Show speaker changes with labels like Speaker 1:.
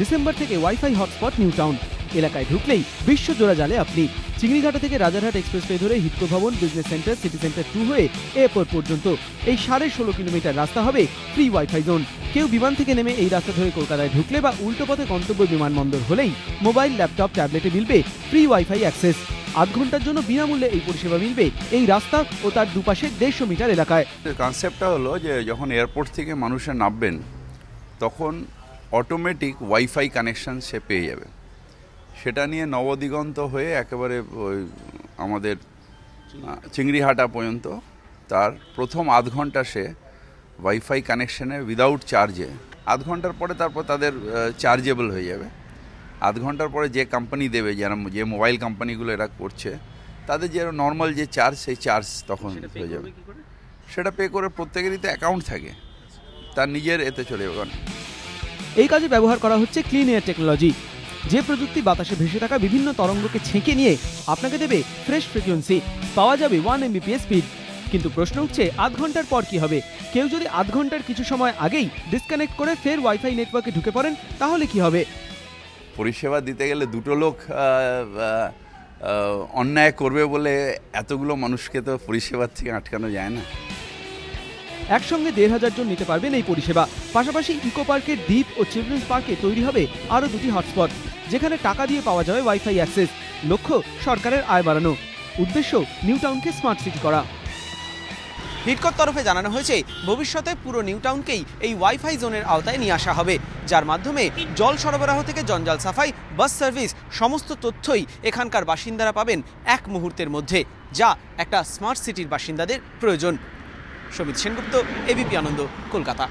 Speaker 1: December থেকে wifi hotspot new town. এলাকায় ঢুকলেই বিশ্বজোড়া জালে আপনি। চিংড়িঘাটা থেকে রাজারহাট এক্সপ্রেসওয়ে ধরে হিটকো ভবন, বিজনেস সেন্টার, সিটি সেন্টার 2 হয়ে এয়ারপোর্ট পর্যন্ত এই 16.5 কিলোমিটার রাস্তা হবে ফ্রি ওয়াইফাই জোন। কেউ বিমান থেকে নেমে এই রাস্তা ধরে কলকাতায় ঢুকলে বা উল্টো পথে গন্তব্য বিমানবন্দর হলেই মোবাইল, ল্যাপটপ, ট্যাবলেটে মিলবে ফ্রি ওয়াইফাই অ্যাক্সেস। আধ ঘন্টার জন্য বিনামূল্যে এই পরিষেবা মিলবে এই রাস্তা ও তার দুপাশে 150 মিটার এলাকায়।
Speaker 2: কনসেপ্টটা হলো যে যখন এয়ারপোর্ট থেকে মানুষের নামবেন তখন অটোমেটিক ওয়াইফাই কানেকশন সে পেয়ে যাবে। সেটা নিয়ে নবদিগন্ত হয়ে একেবারে আমাদের চিংড়িহাটা পর্যন্ত তার প্রথম আধ ঘন্টা সে ওয়াইফাই কানেকশানে উইদাউট চার্জে, আধ ঘন্টার পরে তারপর তাদের চার্জেবল হয়ে যাবে। আধ ঘন্টার পরে যে কোম্পানি দেবে, যে মোবাইল কোম্পানিগুলো এরা করছে তাদের যে নর্মাল যে চার্জ, সেই চার্জ তখন হয়ে যাবে। সেটা পে করে প্রত্যেকেরই তো অ্যাকাউন্ট থাকে, তার নিজের এতে চলে যাবে।
Speaker 1: এই কাজে ব্যবহার করা হচ্ছে ক্লিন এয়ার টেকনোলজি, যে প্রযুক্তি বাতাসে ভেসে থাকা বিভিন্ন তরঙ্গকে ছেঁকে নিয়ে আপনাকে দেবে ফ্রেশ ফ্রিকোয়েন্সি। পাওয়া যাবে 1 Mbps স্পিড। কিন্তু প্রশ্ন উঠছে, আধ ঘন্টার পর কি হবে? কেউ যদি আধ ঘন্টার কিছু সময় আগেই ডিসকানেক্ট করে ফের ওয়াইফাই নেটওয়ার্কে ঢুকে পড়েন, তাহলে কি হবে?
Speaker 2: পরিষেবা দিতে গেলে দুটো লোক অন্যায় করবে বলে এতগুলো মানুষকে তো পরিষেবার থেকে আটকানো যায় না।
Speaker 1: একসঙ্গে 1,500 জন নিতে পারবেন এই পরিষেবা। পাশাপাশি ইকো পার্কের দ্বীপ ও চিলড্রেন্স পার্কে তৈরি হবে আরও 2টি হটস্পট, যেখানে টাকা দিয়ে পাওয়া যাবে ওয়াইফাই অ্যাক্সেস। লক্ষ্য সরকারের আয় বাড়ানো, উদ্দেশ্য নিউ টাউনকে স্মার্ট সিটি করা। হিটকোর তরফে জানানো হয়েছে, ভবিষ্যতে পুরো নিউ টাউনকেই এই ওয়াইফাই জোনের আওতায় নিয়ে আসা হবে, যার মাধ্যমে জল সরবরাহ থেকে জঞ্জাল সাফাই, বাস সার্ভিস, সমস্ত তথ্যই এখানকার বাসিন্দারা পাবেন এক মুহূর্তের মধ্যে, যা একটা স্মার্ট সিটির বাসিন্দাদের প্রয়োজন। সমিত সেনগুপ্ত, এবিপি আনন্দ, কলকাতা।